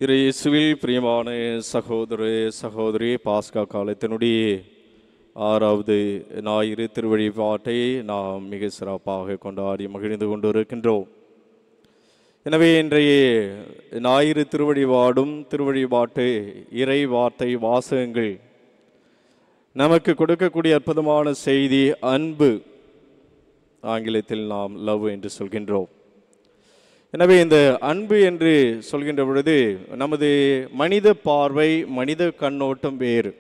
இயேசுவில் பிரியமான சகோதர சகோதரி, பாஸ்கா காலத்தினுடைய 6வது ஞாயிறு திருவழிபாட்டை நாம் மிக சிறப்பாக கொண்டாடி மகிழ்ந்து கொண்டிருக்கின்றோம். எனவே இன்றைய ஞாயிறு திருவழிபாடும் திருவழிபாட்டு இறை வார்த்தை வாசகங்கள் நமக்கு கொடுக்கக்கூடிய அற்புதமான செய்தி அன்பு. ஆங்கிலத்தில் நாம் லவ் என்று சொல்கின்றோம். எனவே இந்த அன்பு என்று சொல்கின்ற பொழுது நமது மனித பார்வை, மனித கண்ணோட்டம் வேறு.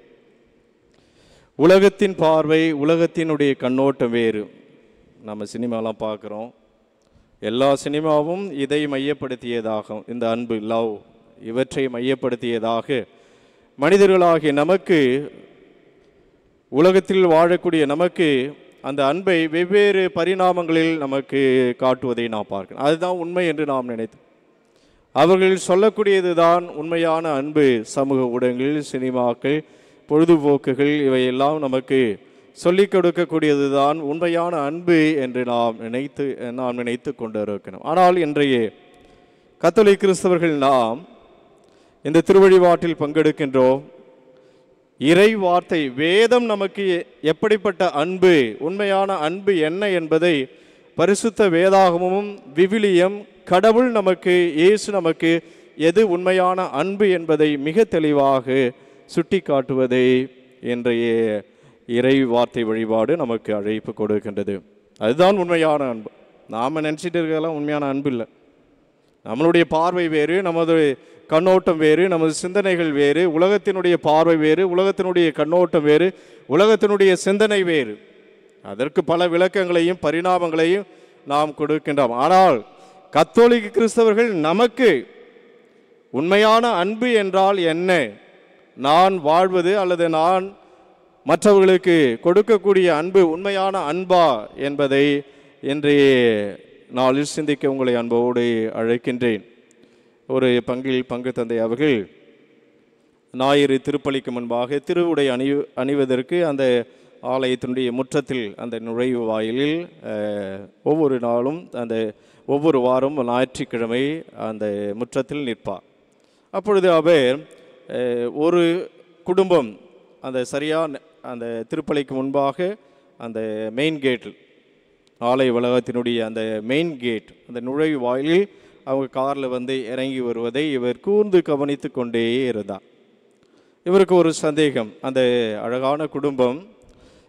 உலகத்தின் பார்வை, உலகத்தினுடைய கண்ணோட்டம் வேறு. நம்ம சினிமாலாம் பார்க்குறோம். எல்லா சினிமாவும் இதை மையப்படுத்தியதாகும். இந்த அன்பு, லவ், இவற்றை மையப்படுத்தியதாக மனிதர்களாகிய நமக்கு, உலகத்தில் வாழக்கூடிய நமக்கு அந்த அன்பை வெவ்வேறு பரிணாமங்களில் நமக்கு காட்டுவதை நாம் பார்க்கிறோம். அதுதான் உண்மை என்று நாம் நினைத்தோம். அவர்கள் சொல்லக்கூடியது தான் உண்மையான அன்பு. சமூக ஊடகங்கள், சினிமாக்கள், பொழுதுபோக்குகள் இவையெல்லாம் நமக்கு சொல்லிக் கொடுக்கக்கூடியது தான் உண்மையான அன்பு என்று நாம் நினைத்து கொண்டு இருக்கிறோம். ஆனால் இன்றைய கத்தோலிக்க கிறிஸ்தவர்கள் நாம் இந்த திருவழிபாட்டில் பங்கெடுக்கின்றோம். இறை வார்த்தை, வேதம் நமக்கு எப்படிப்பட்ட அன்பு, உண்மையான அன்பு என்ன என்பதை பரிசுத்த வேதாகமும் விவிலியம், கடவுள் நமக்கு, இயேசு நமக்கு எது உண்மையான அன்பு என்பதை மிக தெளிவாக சுட்டி காட்டுவதை இன்றைய இறை வார்த்தை வழிபாடு நமக்கு அழைப்பு கொடுக்கின்றது. அதுதான் உண்மையான அன்பு. நாம் நினச்சிட்டு இருக்கலாம் உண்மையான அன்பு இல்லை. நம்மளுடைய பார்வை வேறு, நமது கண்ணோட்டம் வேறு, நமது சிந்தனைகள் வேறு. உலகத்தினுடைய பார்வை வேறு, உலகத்தினுடைய கண்ணோட்டம் வேறு, உலகத்தினுடைய சிந்தனை வேறு. அதற்கு பல விளக்கங்களையும் பரிணாமங்களையும் நாம் கொடுக்கின்றோம். ஆனால் கத்தோலிக்க கிறிஸ்தவர்கள் நமக்கு உண்மையான அன்பு என்றால் என்ன, நான் வாழ்வது அல்லது நான் மற்றவர்களுக்கு கொடுக்கக்கூடிய அன்பு உண்மையான அன்பா என்பதை இன்றைய நாளில் சிந்திக்க உங்களை அன்போடு அழைக்கின்றேன். ஒரு பங்கில் பங்கு தந்தை அவர்கள் ஞாயிறு திருப்பலிக்கு முன்பாக திருவுடை அணிவதற்கு அந்த ஆலயத்தினுடைய முற்றத்தில், அந்த நுழைவு வாயிலில் ஒவ்வொரு நாளும், அந்த ஒவ்வொரு வாரம் ஞாயிற்றுக்கிழமை அந்த முற்றத்தில் நிற்பார். அப்பொழுது அவர் ஒரு குடும்பம் அந்த சரியான அந்த திருப்பலிக்கு முன்பாக அந்த மெயின் கேட்டில், ஆலய வளாகத்தினுடைய அந்த மெயின் கேட், அந்த நுழைவு வாயிலில் அவங்க காரில் வந்து இறங்கி வருவதை இவர் கூர்ந்து கவனித்து கொண்டே இருந்தார். இவருக்கு ஒரு சந்தேகம், அந்த அழகான குடும்பம்.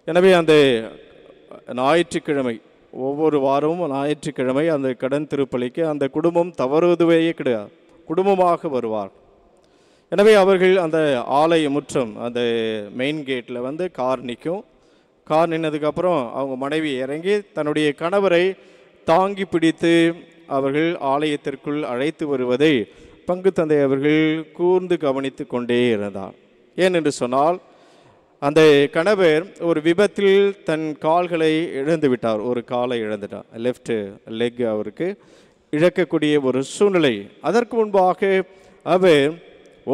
எனவே அந்த ஞாயிற்றுக்கிழமை, ஒவ்வொரு வாரமும் ஞாயிற்றுக்கிழமை அந்த கடன் திருப்பலிக்கு அந்த குடும்பம் தவறுவதுவே கிடையாது, குடும்பமாக வருவார். எனவே அவர்கள் அந்த ஆலய முற்றம், அந்த மெயின் கேட்டில் வந்து கார் நிற்கும். கார் நின்னதுக்கப்புறம் அவங்க மனைவி இறங்கி தன்னுடைய கணவரை தாங்கி பிடித்து அவர்கள் ஆலயத்திற்குள் அழைத்து வருவதை பங்கு தந்தை அவர்கள் கூர்ந்து கவனித்து கொண்டே இருந்தார். ஏனென்று சொன்னால், அந்த கணவர் ஒரு விபத்தில் தன் கால்களை இழந்து விட்டார். ஒரு காலை இழந்துட்டார், லெஃப்ட் லெக் அவருக்கு இழக்கக்கூடிய ஒரு சூழ்நிலை. அதற்கு முன்பாக அவர்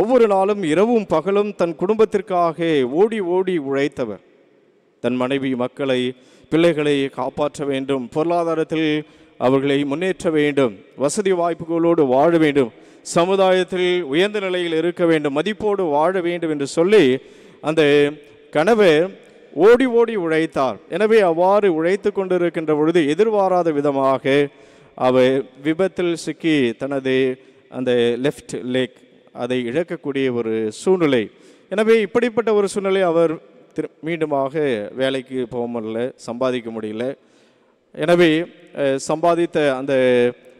ஒவ்வொரு நாளும் இரவும் பகலும் தன் குடும்பத்திற்காக ஓடி ஓடி உழைத்தவர். தன் மனைவி, மக்களை, பிள்ளைகளை காப்பாற்ற வேண்டும், பொருளாதாரத்தில் அவர்களை முன்னேற்ற வேண்டும், வசதி வாய்ப்புகளோடு வாழ வேண்டும், சமுதாயத்தில் உயர்ந்த நிலையில் இருக்க வேண்டும், மதிப்போடு வாழ வேண்டும் என்று சொல்லி அந்த கணவர் ஓடி ஓடி உழைத்தார். எனவே அவ்வாறு உழைத்து கொண்டிருக்கின்ற பொழுது எதிர்பாராத விதமாக அவர் விபத்தில் சிக்கி தனது அந்த லெஃப்ட் லெக் அதை இழக்கக்கூடிய ஒரு சூழ்நிலை. எனவே இப்படிப்பட்ட ஒரு சூழ்நிலை அவர் மீண்டுமாக வேலைக்கு போக முடியல, சம்பாதிக்க முடியல. எனவே சம்பாதித்த அந்த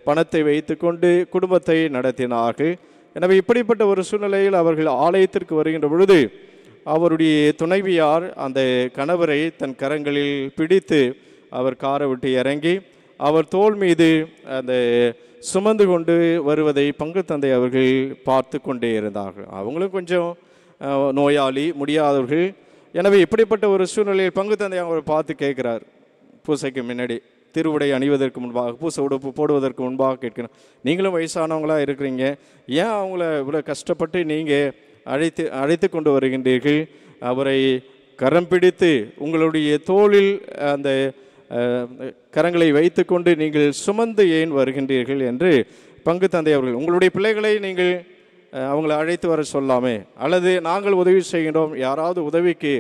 பணத்தை வைத்து கொண்டு குடும்பத்தை நடத்தினார்கள். எனவே இப்படிப்பட்ட ஒரு சூழ்நிலையில் அவர்கள் ஆலயத்திற்கு வருகின்ற பொழுது அவருடைய துணைவியார் அந்த கணவரை தன் கரங்களில் பிடித்து அவர் காரை விட்டு இறங்கி அவர் தோள் மீது அந்த சுமந்து கொண்டு வருவதை பங்கு தந்தை அவர்கள் பார்த்து கொண்டே இருந்தார்கள். அவங்களும் கொஞ்சம் நோயாளி, முடியாதவர்கள். எனவே இப்படிப்பட்ட ஒரு சூழ்நிலையில் பங்கு தந்தை அவர் பார்த்து கேட்குறார், பூசைக்கு முன்னாடி திருவுடை அணிவதற்கு முன்பாக, பூசை உடுப்பு போடுவதற்கு முன்பாக கேட்கணும், நீங்களும் வயசானவங்களாக இருக்கிறீங்க, ஏன் அவங்கள இவ்வளோ கஷ்டப்பட்டு நீங்கள் அழைத்து கொண்டு வருகின்றீர்கள்? அவரை கரம் பிடித்து உங்களுடைய தோளில் அந்த கரங்களை வைத்துக்கொண்டு நீங்கள் சுமந்து ஏன் வருகின்றீர்கள் என்று பங்கு தந்தை அவர்கள், உங்களுடைய பிள்ளைகளை நீங்கள் அவங்களை அழைத்து வர சொல்லாமே, அல்லது நாங்கள் உதவி செய்கின்றோம், யாராவது உதவிக்கு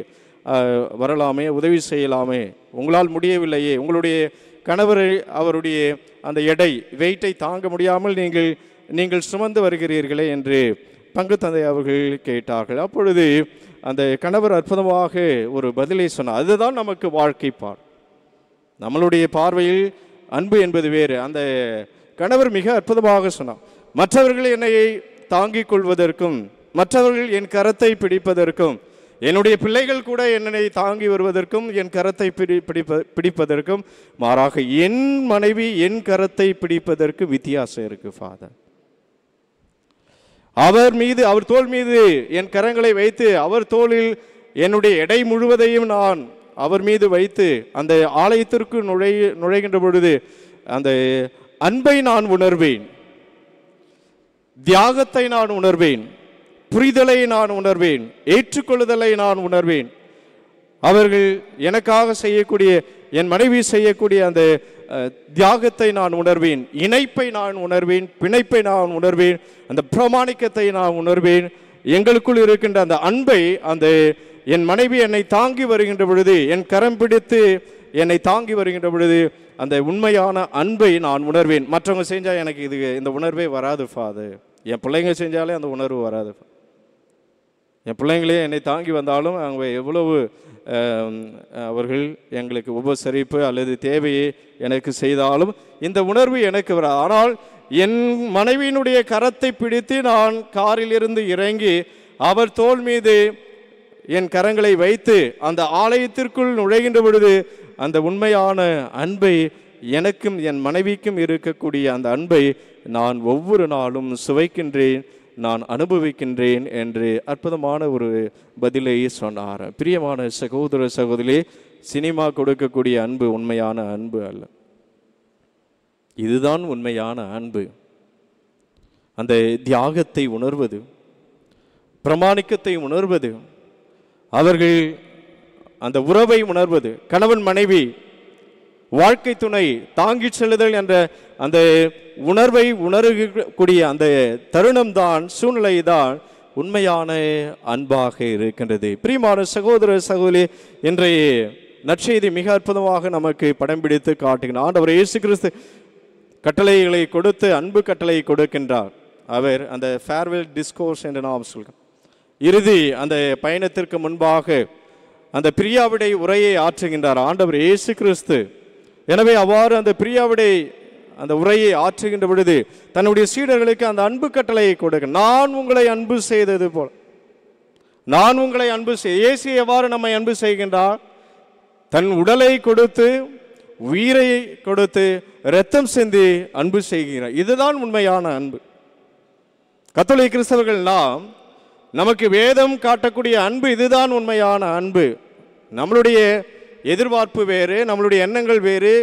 வரலாமே, உதவி செய்யலாமே, உங்களால் முடியவில்லையே, உங்களுடைய கணவரை அவருடைய அந்த எடை வெயிட்டை தாங்க முடியாமல் நீங்கள் சுமந்து வருகிறீர்களே என்று பங்கு தந்தை அவர்கள் கேட்டார்கள். அப்பொழுது அந்த கணவர் அற்புதமாக ஒரு பதிலை சொன்னார். அதுதான் நமக்கு வாழ்க்கை பார். நம்மளுடைய பார்வையில் அன்பு என்பது வேறு. அந்த கணவர் மிக அற்புதமாக சொன்னார், மற்றவர்கள் என்னை தாங்கிக் கொள்வதற்கும், மற்றவர்கள் என் கரத்தை பிடிப்பதற்கும், என்னுடைய பிள்ளைகள் கூட என்னை தாங்கி வருவதற்கும், என் கரத்தை பிடிப்பதற்கும் மாறாக என் மனைவி என் கரத்தை பிடிப்பதற்கு வித்தியாசம் இருக்கு ஃபாதர். அவர் தோள் மீது என் கரங்களை வைத்து, அவர் தோளில் என்னுடைய எடை முழுவதையும் நான் அவர் மீது வைத்து அந்த ஆலயத்திற்கு நுழைகின்ற பொழுது அந்த அன்பை நான் உணர்வேன், தியாகத்தை நான் உணர்வேன், புரிதலை நான் உணர்வேன், ஏற்றுக்கொள்ளுதலை நான் உணர்வேன். அவர்கள் எனக்காக செய்யக்கூடிய, என் மனைவி செய்யக்கூடிய அந்த தியாகத்தை நான் உணர்வேன், இணைப்பை நான் உணர்வேன், பிணைப்பை நான் உணர்வேன், அந்த பிரமாணிக்கத்தை நான் உணர்வேன். எங்களுக்குள் இருக்கின்ற அந்த அன்பை, அந்த என் மனைவி என்னை தாங்கி வருகின்ற பொழுது, என் கரம் பிடித்து என்னை தாங்கி வருகின்ற பொழுது அந்த உண்மையான அன்பை நான் உணர்வேன். மற்றவங்க செஞ்சால் எனக்கு இந்த உணர்வே வராது ஃபாதர். என் பிள்ளைங்க செஞ்சாலே அந்த உணர்வு வராது. என் பிள்ளைங்களே என்னை தாங்கி வந்தாலும் அவங்க எவ்வளவு அவர்கள் எங்களுக்கு உபசரிப்பு அல்லது தேவையை எனக்கு செய்தாலும் இந்த உணர்வு எனக்கு வராது. ஆனால் என் மனைவியினுடைய கரத்தை பிடித்து நான் காரிலிருந்து இறங்கி அவர் தோள் மீது என் கரங்களை வைத்து அந்த ஆலயத்திற்குள் நுழைகின்ற பொழுது அந்த உண்மையான அன்பை, எனக்கும் என் மனைவிக்கும் இருக்கக்கூடிய அந்த அன்பை நான் ஒவ்வொரு நாளும் சுவைக்கின்றேன், நான் அனுபவிக்கின்றேன் என்று அற்புதமான ஒரு பதிலை சொன்னார். பிரியமான சகோதர சகோதரி, சினிமா கொடுக்கக்கூடிய அன்பு உண்மையான அன்பு அல்ல. இதுதான் உண்மையான அன்பு. அந்த தியாகத்தை உணர்வது, பிரமாணிக்கத்தை உணர்வது, அவர்கள் அந்த உறவை உணர்வது, கணவன் மனைவி வாழ்க்கை துணை தாங்கி செல்லுதல் என்ற அந்த உணர்வை உணரக்கூடிய அந்த தருணம் தான், சூழ்நிலை தான் உண்மையான அன்பாக இருக்கின்றது. பிரியமான சகோதர சகோதரி, இன்றைய நற்செய்தி மிக அற்புதமாக நமக்கு படம் பிடித்து காட்டுகிறார். ஆண்டவர் இயேசு கிறிஸ்து கட்டளைகளை கொடுத்து அன்பு கட்டளை கொடுக்கின்றார். அவர் அந்த ஃபேர்வெல் டிஸ்கோர்ஸ் என்று நாம் சொல்கிறோம், இறுதி அந்த பயணத்திற்கு முன்பாக அந்த பிரியாவிடை உரையை ஆற்றுகின்றார் ஆண்டவர் இயேசு கிறிஸ்து. எனவே அவ்வாறு அந்த பிரியாவிடை அந்த உரையை ஆற்றுகின்ற பொழுது தன்னுடைய சீடர்களுக்கு அந்த அன்பு கட்டளையை கொடுக்க, நான் உங்களை அன்பு செய்தது போல நான் உங்களை அன்பு இயேசு எவ்வாறு நம்மை அன்பு செய்கின்றார்? தன் உடலை கொடுத்து, உயிரை கொடுத்து, இரத்தம் சிந்தி அன்பு செய்கிறார். இதுதான் உண்மையான அன்பு. கத்தோலிக்க கிறிஸ்தவர்கள் நாம், நமக்கு வேதம் காட்டக்கூடிய அன்பு இதுதான் உண்மையான அன்பு. நம்மளுடைய எதிர்பார்ப்பு வேறு, நம்மளுடைய எண்ணங்கள் வேறு,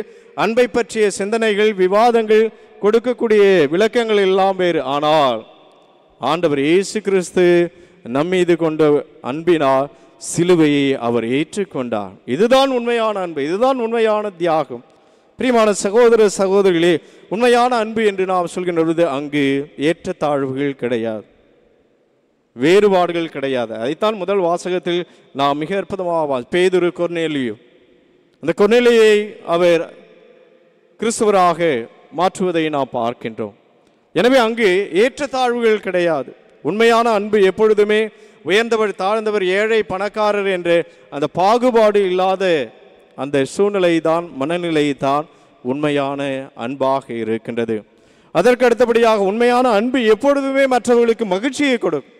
அன்பை பற்றிய சிந்தனைகள், விவாதங்கள், கொடுக்கக்கூடிய விளக்கங்கள் எல்லாம் வேறு. ஆனால் ஆண்டவர் இயேசு கிறிஸ்து நம்மீது கொண்ட அன்பினால் சிலுவையை அவர் ஏற்றுக்கொண்டார். இதுதான் உண்மையான அன்பு, இதுதான் உண்மையான தியாகம். பிரியமான சகோதர சகோதரிகளே, உண்மையான அன்பு என்று நாம் சொல்கின்ற பொழுது அங்கு ஏற்றத்தாழ்வுகள் கிடையாது, வேறுபாடுகள் கிடையாது. அதைத்தான் முதல் வாசகத்தில் நாம் மிக அற்புதமாக பேதுரு கொர்நேலியு, அந்த கொர்நேலியை அவர் கிறிஸ்துவராக மாற்றுவதை நாம் பார்க்கின்றோம். எனவே அங்கு ஏற்றத்தாழ்வுகள் கிடையாது. உண்மையான அன்பு எப்பொழுதுமே உயர்ந்தவர் தாழ்ந்தவர், ஏழை பணக்காரர் என்று அந்த பாகுபாடு இல்லாத அந்த சூழ்நிலை தான், மனநிலை தான் உண்மையான அன்பாக இருக்கின்றது. அதற்கு அடுத்தபடியாக உண்மையான அன்பு எப்பொழுதுமே மற்றவர்களுக்கு மகிழ்ச்சியை கொடுக்கும்,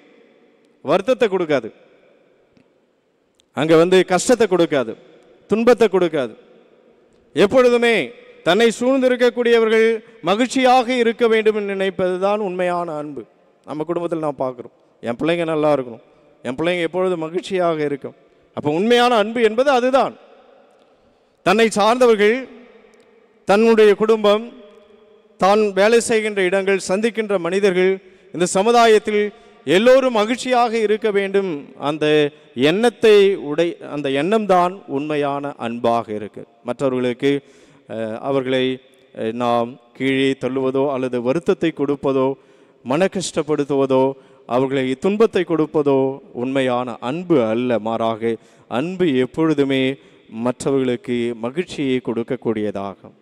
வருத்தத்தை கொடுக்காது. அங்கே கஷ்டத்தை கொடுக்காது, துன்பத்தை கொடுக்காது. எப்பொழுதுமே தன்னை சூழ்ந்திருக்கக்கூடியவர்கள் மகிழ்ச்சியாக இருக்க வேண்டும் என்று நினைப்பது தான் உண்மையான அன்பு. நம்ம குடும்பத்தில் நாம் பார்க்குறோம், என் பிள்ளைங்க நல்லா இருக்கணும், என் பிள்ளைங்க எப்பொழுதும் மகிழ்ச்சியாக இருக்கும். அப்போ உண்மையான அன்பு என்பது அதுதான். தன்னை சார்ந்தவர்கள், தன்னுடைய குடும்பம், தான் வேலை செய்கின்ற இடங்கள், சந்திக்கின்ற மனிதர்கள், இந்த சமுதாயத்தில் எல்லோரும் மகிழ்ச்சியாக இருக்க வேண்டும், அந்த எண்ணத்தை அந்த எண்ணம்தான் உண்மையான அன்பாக இருக்கு. மற்றவர்களுக்கு அவர்களை நாம் கீழே தள்ளுவதோ அல்லது வருத்தத்தை கொடுப்பதோ மன கஷ்டப்படுத்துவதோ அவர்களை துன்பத்தை கொடுப்பதோ உண்மையான அன்பு அல்ல. மாறாக அன்பு எப்பொழுதுமே மற்றவர்களுக்கு மகிழ்ச்சியை கொடுக்கக்கூடியதாகும்.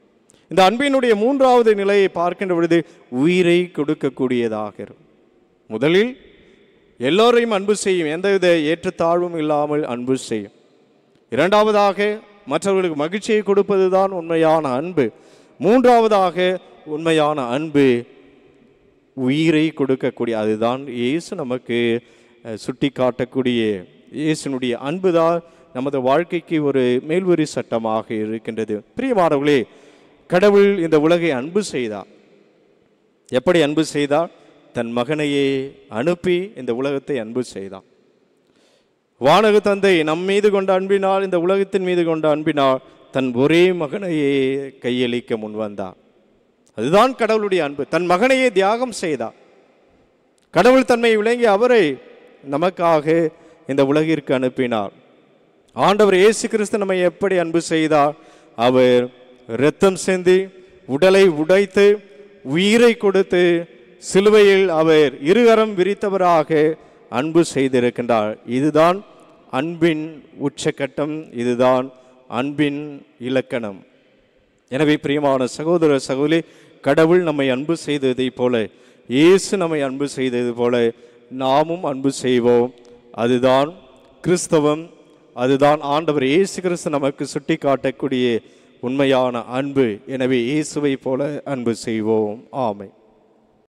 இந்த அன்பினுடைய மூன்றாவது நிலையை பார்க்கின்ற பொழுது உயிரை கொடுக்கக்கூடியதாக இருக்கும். முதலில் எல்லோரையும் அன்பு செய்யும், எந்தவித ஏற்றத்தாழ்வும் இல்லாமல் அன்பு செய்யும். இரண்டாவதாக மற்றவர்களுக்கு மகிழ்ச்சியை கொடுப்பது தான் உண்மையான அன்பு. மூன்றாவதாக உண்மையான அன்பு உயிரை கொடுக்கக்கூடிய, அதுதான் இயேசு நமக்கு சுட்டி காட்டக்கூடிய இயேசுனுடைய அன்பு தான் நமது வாழ்க்கைக்கு ஒரு மேல்வரி சட்டமாக இருக்கின்றது. பிரியமானவர்களே, கடவுள் இந்த உலகை அன்பு செய்தார். எப்படி அன்பு செய்தார்? தன் மகனையே அனுப்பி இந்த உலகத்தை அன்பு செய்தார். வானக தந்தை நம் மீது கொண்ட அன்பினால், இந்த உலகத்தின் மீது கொண்ட அன்பினால் தன் ஒரே மகனையே கையளிக்க முன்வந்தார். அதுதான் கடவுளுடைய அன்பு. தன் மகனையே தியாகம் செய்தார். கடவுள் தன்மை விளங்கி அவரை நமக்காக இந்த உலகிற்கு அனுப்பினார். ஆண்டவர் இயேசு கிறிஸ்து நம்மை எப்படி அன்பு செய்தார்? அவர் இரத்தம் சிந்தி, உடலை உடைத்து, உயிரை கொடுத்து, சிலுவையில் அவர் இருகரம் விரித்தவராக அன்பு செய்திருக்கின்றார். இதுதான் அன்பின் உச்சக்கட்டம், இதுதான் அன்பின் இலக்கணம். எனவே பிரியமான சகோதர சகோதரி, கடவுள் நம்மை அன்பு செய்ததை போல, இயேசு நம்மை அன்பு செய்தது போல நாமும் அன்பு செய்வோம். அதுதான் கிறிஸ்தவம், அதுதான் ஆண்டவர் இயேசு கிறிஸ்து நமக்கு சுட்டி காட்டக்கூடிய உண்மையான அன்பு. எனவே இயேசுவை போல அன்பு செய்வோம். ஆமென்.